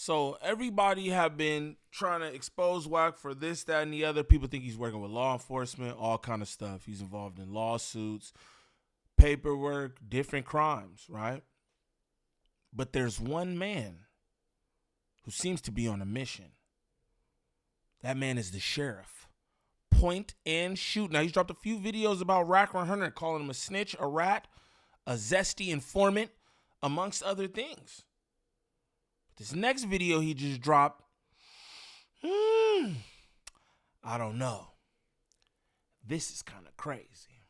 So everybody have been trying to expose Wack for this, that, and the other. People think he's working with law enforcement, all kind of stuff. He's involved in lawsuits, paperwork, different crimes, right? But there's one man who seems to be on a mission. That man is the sheriff. Point and shoot. Now, he's dropped a few videos about Wack100, calling him a snitch, a rat, a zesty informant, amongst other things. This next video he just dropped, I don't know. This is kind of crazy.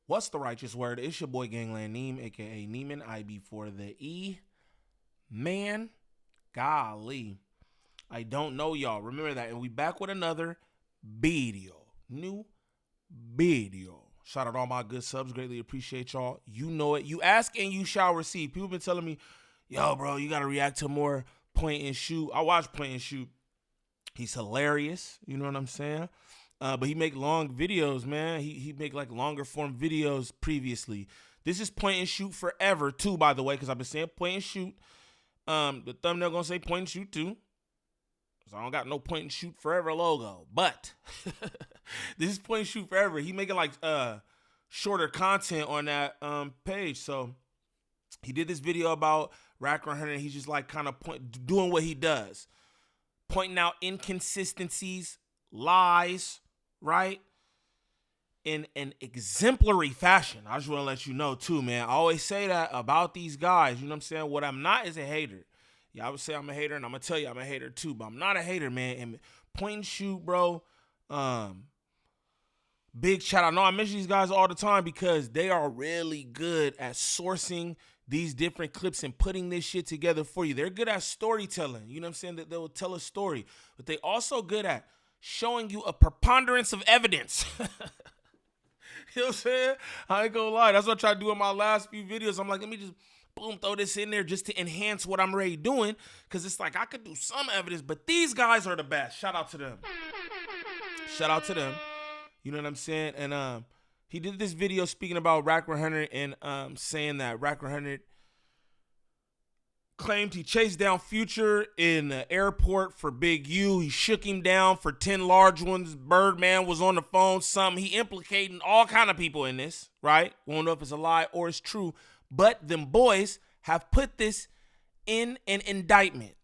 What's the righteous word? It's your boy Gangland Neem, aka Neiman, IB for the E. Man, golly, I don't know y'all. Remember that. And we back with another video. New video. Shout out all my good subs. Greatly appreciate y'all. You know it. You ask and you shall receive. People been telling me, yo, bro, you got to react to more point and shoot. I watch point and shoot. He's hilarious. You know what I'm saying? But he make long videos, man. He make like longer form videos previously. This is point and shoot forever too, by the way, because I've been saying point and shoot. The thumbnail gonna say point and shoot too. So I don't got no point and shoot forever logo. But this is point and shoot forever. He making like shorter content on that page. So he did this video about Wack100. He's just like kind of doing what he does. Pointing out inconsistencies, lies, right? In an exemplary fashion. I just want to let you know too, man. I always say that about these guys. You know what I'm saying? What I'm not is a hater. Yeah, I would say I'm a hater, and I'm going to tell you I'm a hater too, but I'm not a hater, man. And point and shoot, bro. Big shout out. I know I mention these guys all the time because they are really good at sourcing these different clips and putting this shit together for you. They're good at storytelling. You know what I'm saying? That they will tell a story. But they also good at showing you a preponderance of evidence. You know what I'm saying? I ain't gonna lie. That's what I tried to do in my last few videos. I'm like, let me just, boom, throw this in there just to enhance what I'm already doing. Because it's like, I could do some evidence, but these guys are the best. Shout out to them. Shout out to them. You know what I'm saying? And he did this video speaking about Wack100 and saying that Wack100 claimed he chased down Future in the airport for Big U. He shook him down for 10 large ones. Birdman was on the phone. He implicating all kind of people in this, right? Won't know if it's a lie or it's true. But them boys have put this in an indictment.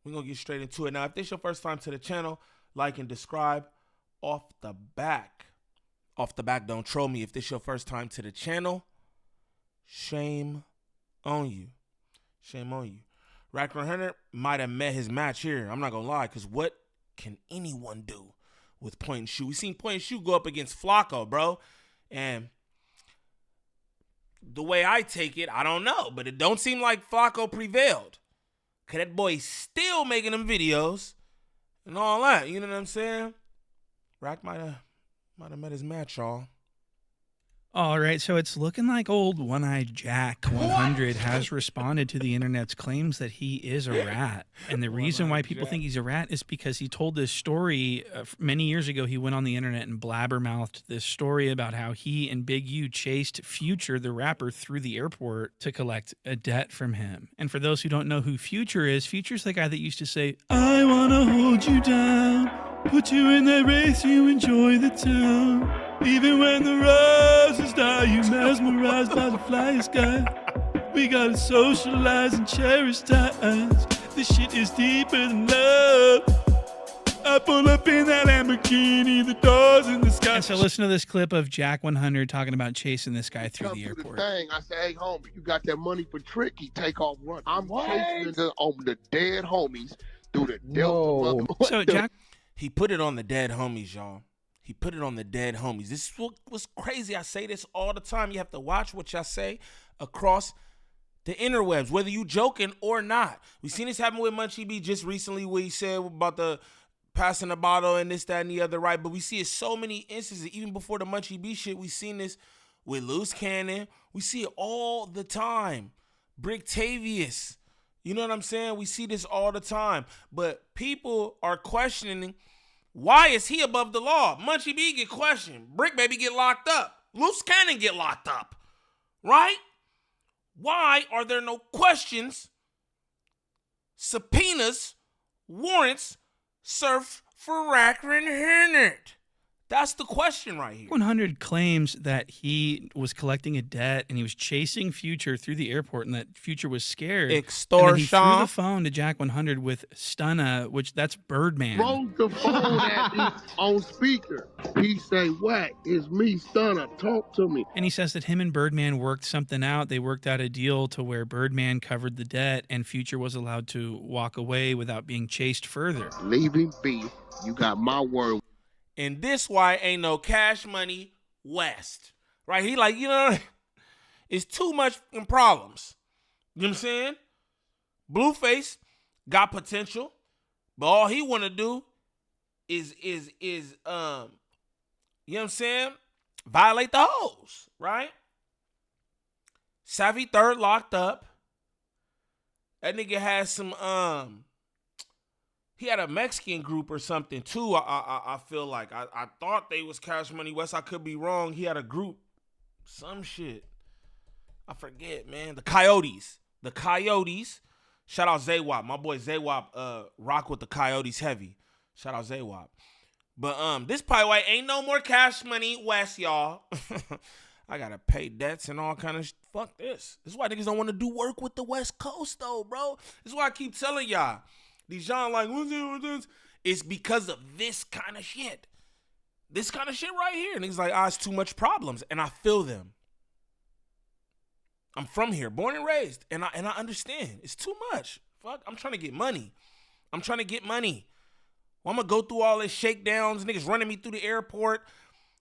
We're going to get straight into it. Now, if this is your first time to the channel, like and subscribe off the back. Off the back, don't troll me. If this is your first time to the channel, shame on you. Shame on you. Wack100 might have met his match here. I'm not going to lie, because what can anyone do with point and shoot? We seen point and shoot go up against Flacco, bro. And the way I take it, I don't know. But it don't seem like Flacco prevailed. Because that boy's still making them videos and all that. You know what I'm saying? Wack might have met his match, y'all. All right, so it's looking like old One-Eyed Jack 100 has responded to the internet's claims that he is a rat. And the reason why people think he's a rat is because he told this story many years ago. He went on the internet and blabbermouthed this story about how he and Big U chased Future, the rapper, through the airport to collect a debt from him. And for those who don't know who Future is, Future's the guy that used to say, "I want to hold you down, put you in that race, you enjoy the town. Even when the roses die, you mesmerized by the flying sky. We gotta socialize and cherish times. This shit is deeper than love. I pull up in that Lamborghini, the doors in the sky." And so listen to this clip of Jack100 talking about chasing this guy through the airport. I say, "Hey, homie, you got that money for Tricky? Take off run." I'm chasing the dead homies through the Delta. So Jack, he put it on the dead homies, y'all. He put it on the dead homies. This is what was crazy. I say this all the time. You have to watch what y'all say across the interwebs, whether you joking or not. We seen this happen with Munchie B just recently, where he said about the passing the bottle and this, that, and the other, right? But we see it so many instances. Even before the Munchie B shit, we seen this with Loose Cannon. We see it all the time. Bricktavius. You know what I'm saying? We see this all the time. But people are questioning, why is he above the law? Munchie B get questioned. Brick Baby get locked up. Loose Cannon get locked up. Right? Why are there no questions, subpoenas, warrants served for Wack100? That's the question right here. 100 claims that he was collecting a debt and he was chasing Future through the airport and that Future was scared. Extortion. And then he threw the phone to Jack 100 with Stunna, which that's Birdman. Throws the phone at me on speaker. He say, Wack, it's me, Stunner. Talk to me. And he says that him and Birdman worked something out. They worked out a deal to where Birdman covered the debt and Future was allowed to walk away without being chased further. Leave him be. You got my word. And this why ain't no Cash Money West. Right? He like, you know, it's too much problems. You know what I'm saying? Blueface got potential, but all he want to do is you know what I'm saying? Violate the hoes, right? Savvy Third locked up. That nigga has some he had a Mexican group or something too. I feel like I thought they was Cash Money West. I could be wrong. He had a group, some shit. I forget, man. The Coyotes. Shout out Zaywap. My boy Zaywap rock with the Coyotes heavy. Shout out Zaywap. But this probably why ain't no more Cash Money West, y'all. I gotta pay debts and all kind of fuck this. This is why niggas don't want to do work with the West Coast though, bro. This is why I keep telling y'all. These John like, what's this? It's because of this kind of shit. This kind of shit right here. And he's like, it's too much problems. And I feel them. I'm from here, born and raised. And I understand. It's too much. Fuck, I'm trying to get money. Well, I'm going to go through all this shakedowns, niggas running me through the airport,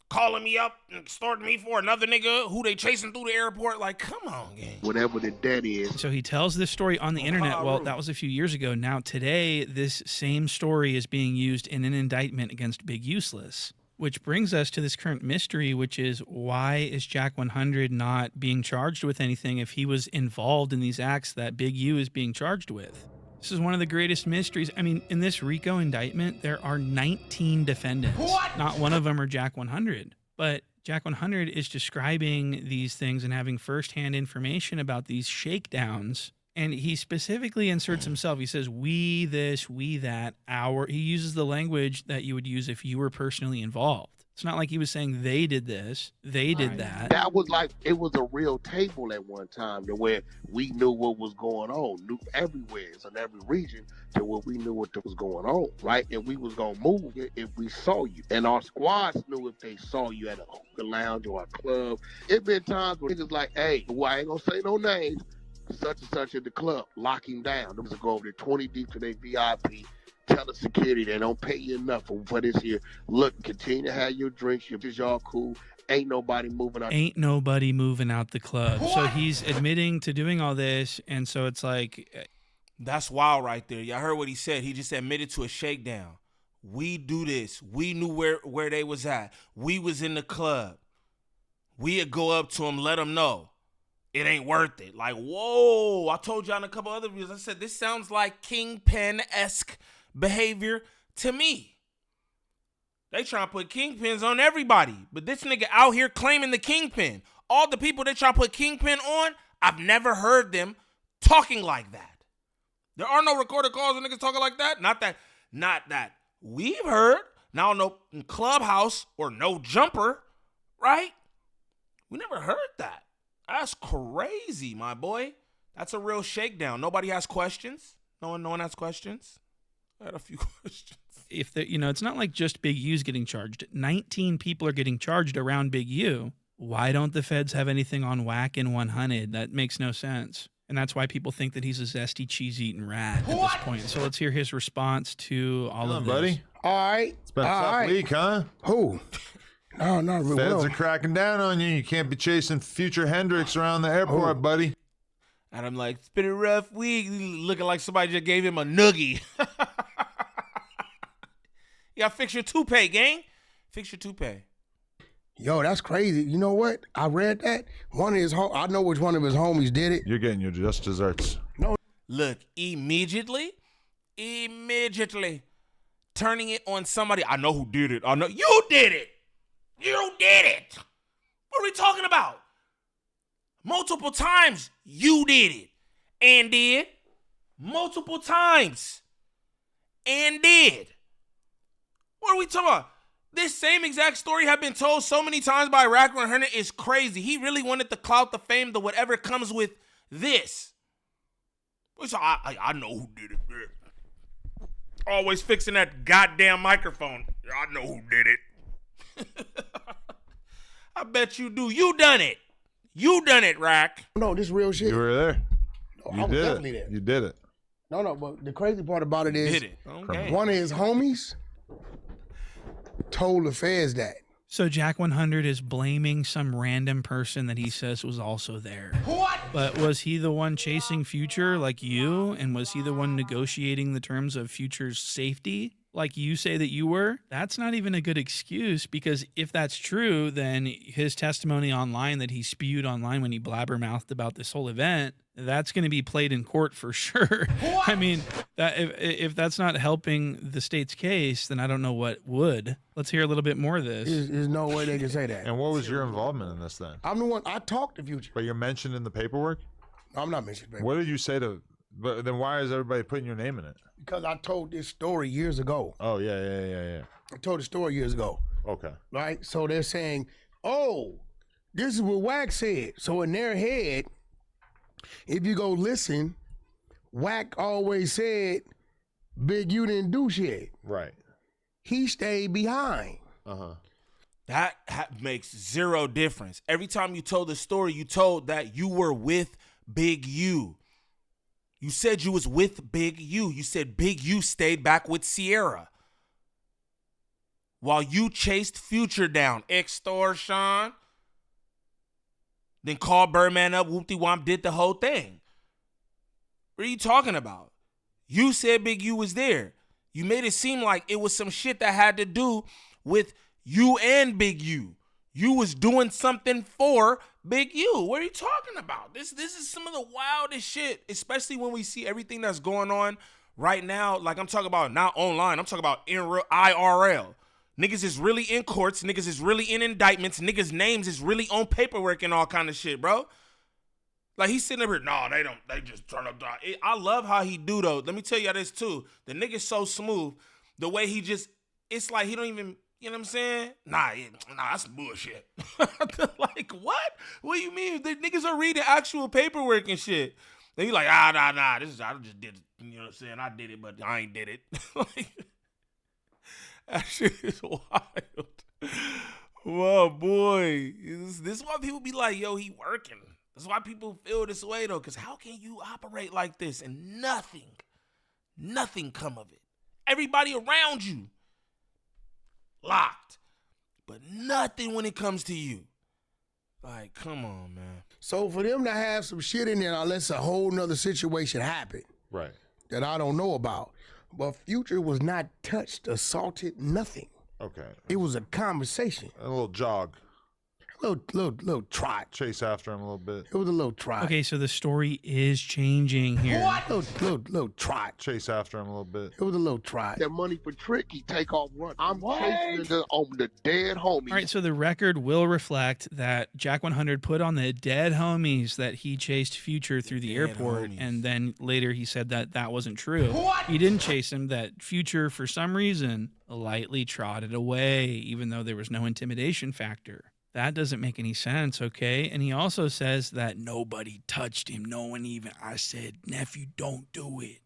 calling me up and starting me for another nigga who they chasing through the airport. Like, come on, gang. Whatever the debt is. So he tells this story on the internet. Well, that was a few years ago. Now, today, this same story is being used in an indictment against Big Useless, which brings us to this current mystery, which is why is Jack 100 not being charged with anything if he was involved in these acts that Big U is being charged with? This is one of the greatest mysteries. I mean, in this RICO indictment, there are 19 defendants. What? Not one of them are Jack 100. But Jack 100 is describing these things and having firsthand information about these shakedowns. And he specifically inserts himself. He says, we this, we that, our. He uses the language that you would use if you were personally involved. It's not like he was saying they did this, they did that. That was like, it was a real table at one time to where we knew what was going on, knew everywhere, in every region, to where we knew what was going on, right? And we was going to move if we saw you. And our squads knew if they saw you at a hookah lounge or a club. It been times where niggas like, hey, well, I ain't going to say no names, such and such at the club, lock him down. Them to go over there 20 deep to their VIP. Tell the security they don't pay you enough for this here. Look, continue to have your drinks. Y'all cool. Ain't nobody moving out. Ain't nobody moving out the club. What? So he's admitting to doing all this, and so it's like... That's wild right there. Y'all heard what he said. He just admitted to a shakedown. We do this. We knew where they was at. We was in the club. We'd go up to them, let them know. It ain't worth it. Like, whoa. I told y'all in a couple other videos, I said, this sounds like Kingpin-esque behavior to me. They trying to put kingpins on everybody, but this nigga out here claiming the kingpin. All the people they try to put kingpin on, I've never heard them talking like that. There are no recorded calls of niggas talking like that. Not that we've heard. Now no Clubhouse or No Jumper, right? We never heard that. That's crazy, my boy. That's a real shakedown. Nobody has questions. No one has questions. I had a few questions. If it's not like just Big U's getting charged. 19 people are getting charged around Big U. Why don't the feds have anything on Wack100? That makes no sense. And that's why people think that he's a zesty, cheese-eating rat at this point. So let's hear his response to all of this. Buddy. All right. It's been a tough week, huh? Who? No, not really. Feds are cracking down on you. You can't be chasing Future Hendrix around the airport, buddy. And I'm like, it's been a rough week. Looking like somebody just gave him a noogie. You gotta fix your toupee, gang. Fix your toupee. Yo, that's crazy. You know what? I read that. I know which one of his homies did it. You're getting your just desserts. No. Look, immediately turning it on somebody. I know who did it. I know you did it. You did it. What are we talking about? Multiple times you did it and did. Multiple times and did. What are we talking about? This same exact story have been told so many times by Wack100 is crazy. He really wanted the clout, the fame, the whatever comes with this. So I know who did it. Always fixing that goddamn microphone. I know who did it. I bet you do. You done it. You done it, Rack. No, this real shit. You were there. No, You I was did definitely it. there. You did it. No, but the crazy part about it is Did it. Okay. one of his homies told the feds that. So Wack100 is blaming some random person that he says was also there. What? But was he the one chasing Future like you? And was he the one negotiating the terms of Future's safety like you say that you were? That's not even a good excuse, because if that's true, then his testimony online that he spewed online when he blabbermouthed about this whole event, that's going to be played in court for sure. What? I mean, that if that's not helping the state's case, then I don't know what would. Let's hear a little bit more of this. There's no way they can say that. And what was your involvement in this then? I'm the one. I talked to Future. But you're mentioned in the paperwork? I'm not mentioning paper. What did you say to? But then why is everybody putting your name in it? Because I told this story years ago. Oh yeah. I told the story years ago. Okay. Right? So they're saying, oh, this is what Wack said. So in their head, if you go listen, Wack always said, Big U didn't do shit. Right. He stayed behind. That makes zero difference. Every time you told the story, you told that you were with Big U. You said you was with Big U. You said Big U stayed back with Sierra while you chased Future down. Extortion. Then called Birdman up, whoop-de-womp, did the whole thing. What are you talking about? You said Big U was there. You made it seem like it was some shit that had to do with you and Big U. You was doing something for Big U. What are you talking about? This is some of the wildest shit, especially when we see everything that's going on right now. Like I'm talking about not online. I'm talking about in real IRL. Niggas is really in courts. Niggas is really in indictments. Niggas' names is really on paperwork and all kind of shit, bro. Like he's sitting there, no, they don't. They just turn up. I love how he do though. Let me tell y'all this too. The nigga's so smooth. The way he just, it's like he don't even. You know what I'm saying? Nah, that's bullshit. Like, what? What do you mean? The niggas are reading actual paperwork and shit. Then you like, nah, I just did it. You know what I'm saying? I did it, but I ain't did it. Like, that shit is wild. Whoa, boy. This is why people be like, yo, he working. That's why people feel this way, though, because how can you operate like this and nothing come of it? Everybody around you locked, but nothing when it comes to you. Like, come on, man. So for them to have some shit in there, unless a whole nother situation happened, Right. that I don't know about. But Future was not touched, assaulted, nothing. Okay. It was a conversation. A little jog. Little trot. Chase after him a little bit. It was a little trot. Okay, so the story is changing here. What? Little trot. Chase after him a little bit. It was a little trot. That money for Tricky, take off run. I'm chasing the dead homies. All right, so the record will reflect that Wack100 put on the dead homies that he chased Future through the Dead airport, homies. and then later he said that that wasn't true. What? He didn't chase him, that Future, for some reason, lightly trotted away, even though there was no intimidation factor. That doesn't make any sense, okay? And he also says that nobody touched him. No one even. I said, nephew, don't do it.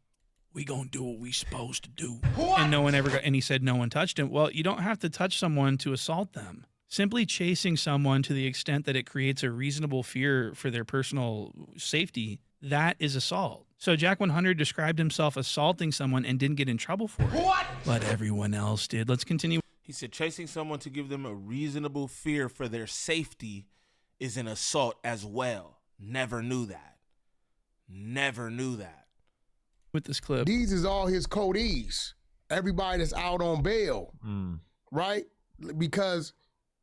We gonna do what we supposed to do. What? And no one ever got, and he said no one touched him. Well, you don't have to touch someone to assault them. Simply chasing someone to the extent that it creates a reasonable fear for their personal safety, that is assault. So Wack100 described himself assaulting someone and didn't get in trouble for it. What? But everyone else did. Let's continue. He said chasing someone to give them a reasonable fear for their safety is an assault as well. Never knew that. Never knew that. With this clip. These is all his codees. Everybody that's out on bail, right? Because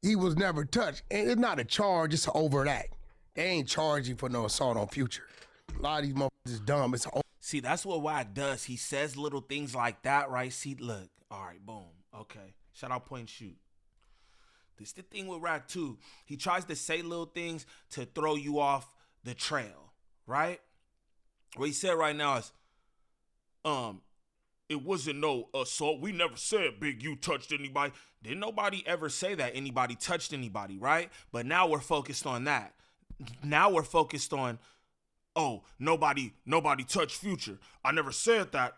he was never touched. And it's not a charge, it's an overt act. They ain't charging for no assault on Future. A lot of these motherfuckers is dumb. It's See, that's what Wack does. He says little things like that, right? See, look. All right, boom. Okay. Shout out, point, shoot. This the thing with Wack too. He tries to say little things to throw you off the trail, right? What he said right now is, it wasn't no assault. We never said Big U touched anybody. Didn't nobody ever say that anybody touched anybody, right? But now we're focused on that. Now we're focused on, oh, nobody touched Future. I never said that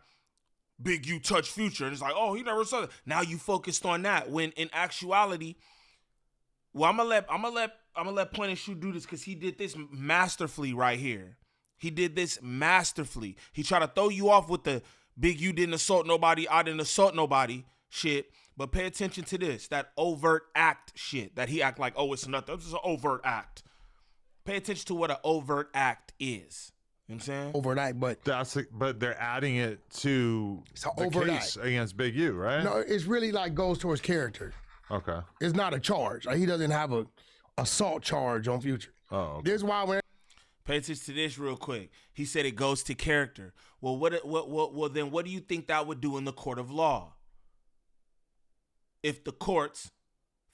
Big U touched Future. And it's like, oh, he never said that. Now you focused on that when in actuality, well, I'm gonna let Point and Shoot do this because he did this masterfully right here. He did this masterfully. He tried to throw you off with the Big U didn't assault nobody, I didn't assault nobody shit. But pay attention to this, that overt act shit. That he act like, oh, it's nothing. This is an overt act. Pay attention to what an overt act is. You know what I'm saying? overt act, but But they're adding it to the overt case act against Big U, right? no, it's really like goes towards character. Okay. It's not a charge. Like, he doesn't have a assault charge on Future. Oh, okay. This is why when Pay attention to this real quick. He said it goes to character. Well, well, then what do you think that would do in the court of law? If the courts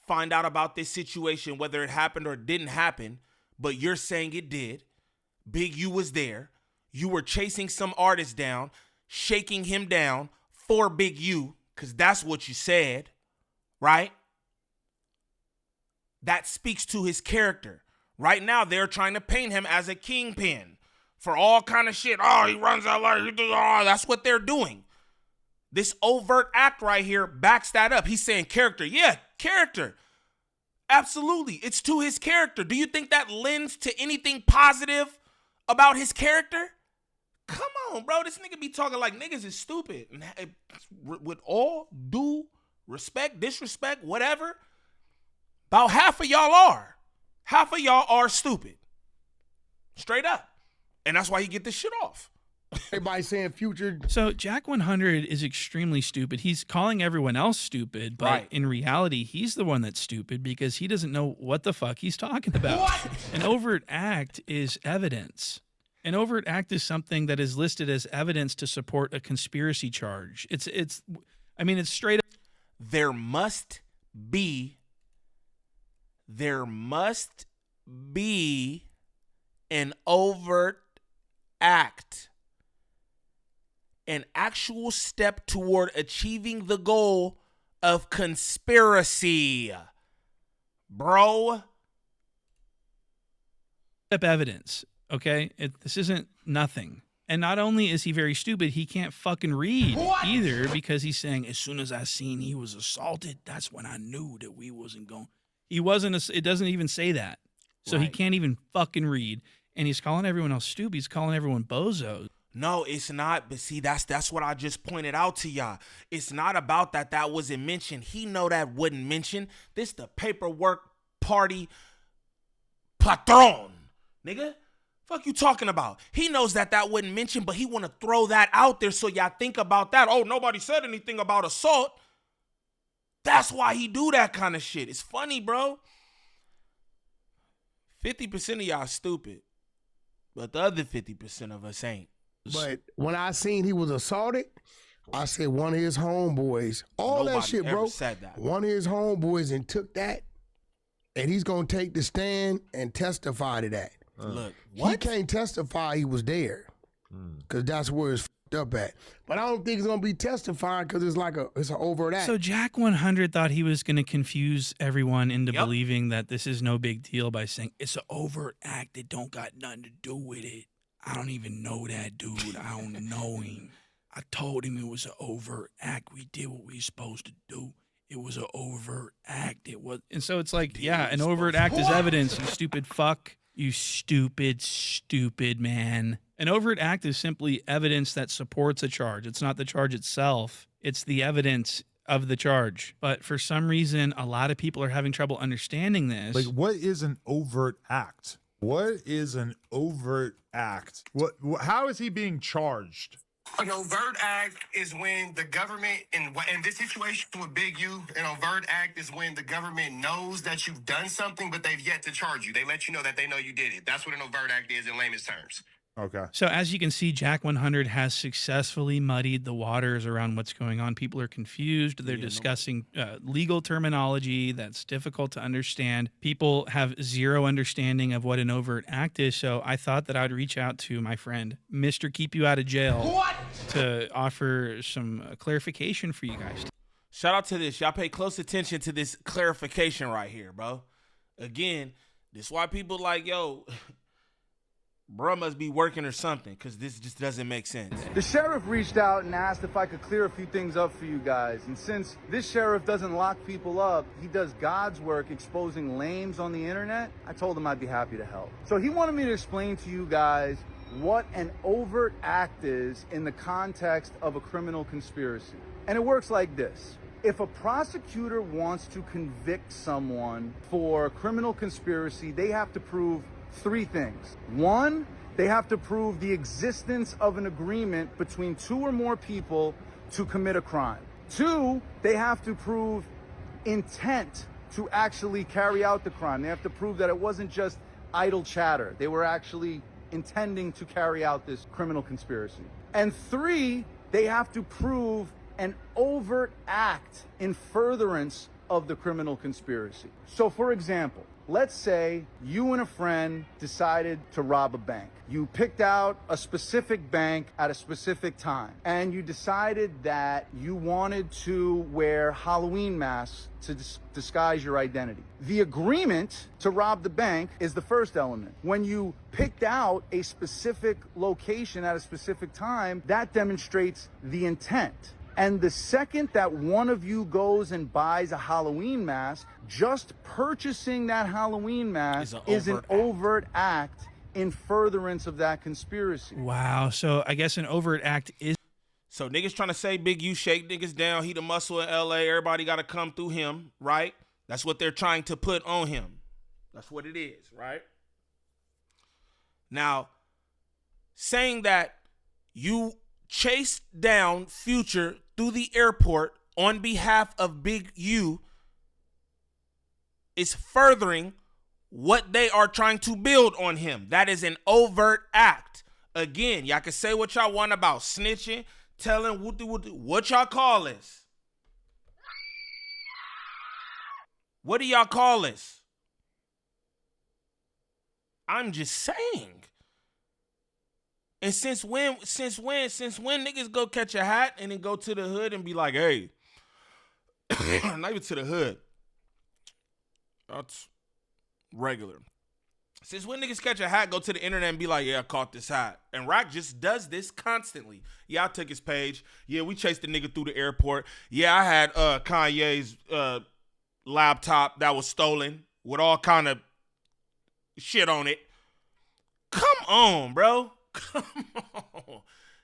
find out about this situation, whether it happened or didn't happen, but you're saying it did, Big U was there, you were chasing some artist down, shaking him down for Big U, because that's what you said, right? That speaks to his character. Right now, they're trying to paint him as a kingpin for all kind of shit. Oh, he runs LA. He does, oh, that's what they're doing. This overt act right here backs that up. He's saying character. Yeah, character. Absolutely. It's to his character. Do you think that lends to anything positive about his character? Come on, bro. This nigga be talking like niggas is stupid. And with all due respect, disrespect, whatever, about half of y'all are. Half of y'all are stupid. Straight up. And that's why he get this shit off. everybody saying Future, So Jack 100 is extremely stupid. He's calling everyone else stupid, but Right. in reality, he's the one that's stupid because he doesn't know what the fuck he's talking about. What? An overt act is evidence. An overt act is something that is listed as evidence to support a conspiracy charge. It's straight up. There must be an overt act, an actual step toward achieving the goal of conspiracy, bro. Evidence, okay? This isn't nothing. And not only is he very stupid, he can't fucking read either because he's saying, as soon as I seen he was assaulted, that's when I knew that we wasn't going. He wasn't, it doesn't even say that. So he Right. can't even fucking read. And he's calling everyone else stupid. He's calling everyone bozos. No, it's not. But see, that's what I just pointed out to y'all. It's not about that wasn't mentioned. He know that wasn't mentioned. This the paperwork party patron, nigga. Fuck you talking about? He knows that wasn't mentioned, but he want to throw that out there so y'all think about that. Oh, nobody said anything about assault. That's why he do that kind of shit. It's funny, bro. 50% of y'all stupid, but the other 50% of us ain't. but when I seen he was assaulted, I said one of his homeboys, all Nobody that shit, ever bro. said that. One of his homeboys and took that, and he's gonna take the stand and testify to that. Look, He what? can't testify he was there, because that's where it's fucked up at. But I don't think it's gonna be testifying because it's an overt act. So Jack 100 thought he was going to confuse everyone into Yep. believing that this is no big deal by saying it's an overt act that don't got nothing to do with it. I don't even know that dude. I don't know him. I told him it was an overt act. We did what we were supposed to do. It was an overt act. It was, and so it's like, yeah, an overt act is evidence. You stupid fuck. You stupid man. An overt act is simply evidence that supports a charge. It's not the charge itself. It's the evidence of the charge. But for some reason, a lot of people are having trouble understanding this. Like, what is an overt act? What is an overt act? How is he being charged? An overt act is when the government, in this situation with Big U, an overt act is when the government knows that you've done something, but they've yet to charge you. They let you know that they know you did it. That's what an overt act is in layman's terms. Okay. So as you can see, Jack100 has successfully muddied the waters around what's going on. People are confused. They're discussing legal terminology that's difficult to understand. People have zero understanding of what an overt act is. So I thought that I'd reach out to my friend, Mr. Keep You Out of Jail, to offer some clarification for you guys. Shout out to this. Y'all pay close attention to this clarification right here, bro. Again, this is why people like, yo, bruh must be working or something, because this just doesn't make sense. The sheriff reached out and asked if I could clear a few things up for you guys. And since this sheriff doesn't lock people up, he does God's work exposing lames on the internet, I told him I'd be happy to help. So he wanted me to explain to you guys what an overt act is in the context of a criminal conspiracy. And it works like this. If a prosecutor wants to convict someone for criminal conspiracy, they have to prove three things. One, they have to prove the existence of an agreement between two or more people to commit a crime. Two, they have to prove intent to actually carry out the crime. They have to prove that it wasn't just idle chatter. They were actually intending to carry out this criminal conspiracy. And three, they have to prove an overt act in furtherance of the criminal conspiracy. So for example, let's say you and a friend decided to rob a bank. You picked out a specific bank at a specific time, and you decided that you wanted to wear Halloween masks to disguise your identity. The agreement to rob the bank is the first element. When you picked out a specific location at a specific time, that demonstrates the intent. And the second that one of you goes and buys a Halloween mask, just purchasing that Halloween mask is an overt act in furtherance of that conspiracy. Wow. So I guess an overt act is. So niggas trying to say Big U shake niggas down. He the muscle in LA. Everybody got to come through him, right? That's what they're trying to put on him. That's what it is, right? Now, saying that you chased down Future through the airport on behalf of Big U is furthering what they are trying to build on him. That is an overt act. Again, y'all can say what y'all want about snitching, telling what y'all call this. What do y'all call this? I'm just saying. And since when niggas go catch a hat and then go to the hood and be like, hey, not even to the hood. That's regular. Since when niggas catch a hat, go to the internet and be like, yeah, I caught this hat. And Rock just does this constantly. Yeah, I took his page. Yeah, we chased the nigga through the airport. Yeah, I had Kanye's laptop that was stolen with all kind of shit on it. Come on, bro. Come on.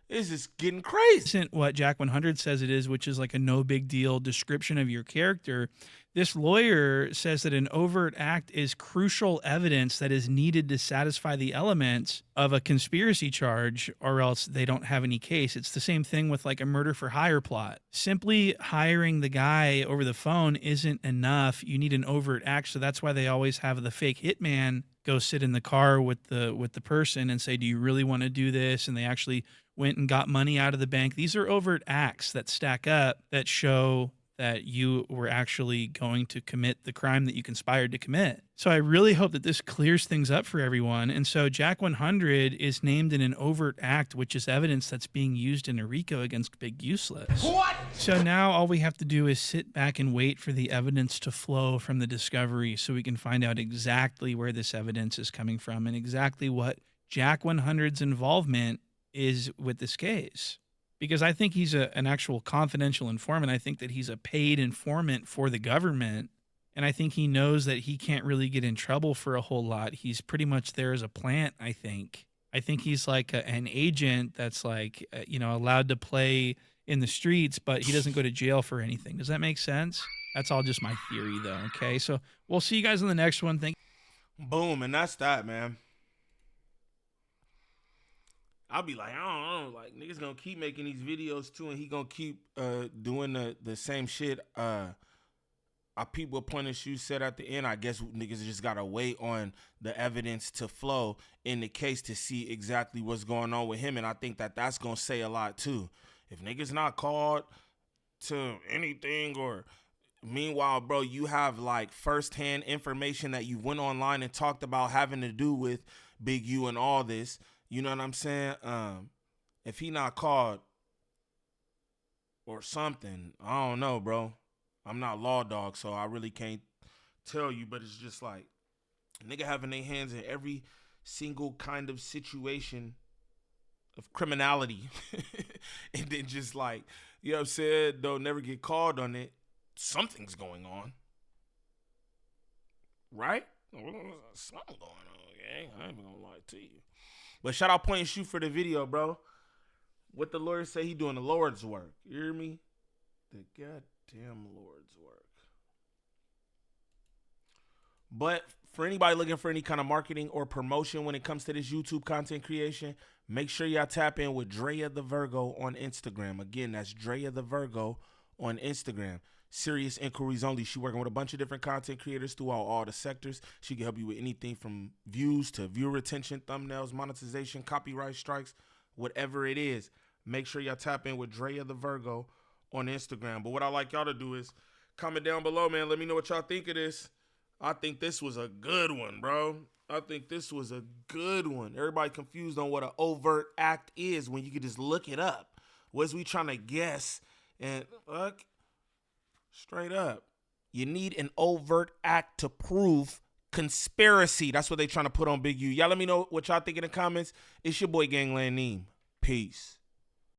This is getting crazy. Isn't what Jack100 says it is, which is like a no big deal description of your character. This lawyer says that an overt act is crucial evidence that is needed to satisfy the elements of a conspiracy charge, or else they don't have any case. It's the same thing with like a murder for hire plot. Simply hiring the guy over the phone isn't enough. You need an overt act. So that's why they always have the fake hitman go sit in the car with the person and say, do you really want to do this? And they actually went and got money out of the bank. These are overt acts that stack up that show that you were actually going to commit the crime that you conspired to commit. So I really hope that this clears things up for everyone. And so Jack100 is named in an overt act, which is evidence that's being used in a RICO against Big Useless. What? So now all we have to do is sit back and wait for the evidence to flow from the discovery so we can find out exactly where this evidence is coming from and exactly what Jack100's involvement is with this case. Because I think he's an actual confidential informant. I think that he's a paid informant for the government. And I think he knows that he can't really get in trouble for a whole lot. He's pretty much there as a plant, I think. I think he's like an agent that's like, allowed to play in the streets, but he doesn't go to jail for anything. Does that make sense? That's all just my theory, though, okay? So we'll see you guys on the next one. Thank you. Boom, and that's that, man. I'll be like, I don't know, like niggas gonna keep making these videos too, and he gonna keep doing the same shit I peep what Point and Shoe said at the end. I guess niggas just gotta wait on the evidence to flow in the case to see exactly what's going on with him. And I think that that's gonna say a lot too. If niggas not called to anything, or meanwhile, bro, you have like firsthand information that you went online and talked about having to do with Big U and all this. You know what I'm saying? If he not called or something, I don't know, bro. I'm not law dog, so I really can't tell you, but it's just like nigga having their hands in every single kind of situation of criminality. And then just like, you know what I'm saying, don't never get called on it. Something's going on. Right? Something going on, okay? I ain't even gonna lie to you. But shout out Point and Shoot for the video, bro. What the lawyer say, he doing the Lord's work. You hear me? The goddamn Lord's work. But for anybody looking for any kind of marketing or promotion when it comes to this YouTube content creation, make sure y'all tap in with Drea the Virgo on Instagram. Again, that's Drea the Virgo on Instagram. Serious inquiries only. She working with a bunch of different content creators throughout all the sectors. She can help you with anything from views to viewer retention, thumbnails, monetization, copyright strikes, whatever it is. Make sure y'all tap in with Drea the Virgo on Instagram. But what I like y'all to do is comment down below, man. Let me know what y'all think of this. I think this was a good one, bro. I think this was a good one. Everybody confused on what an overt act is when you can just look it up. Was we trying to guess? And look, straight up, you need an overt act to prove conspiracy. That's what they trying to put on Big U. Y'all let me know what y'all think in the comments. It's your boy Gangland Neem. Peace.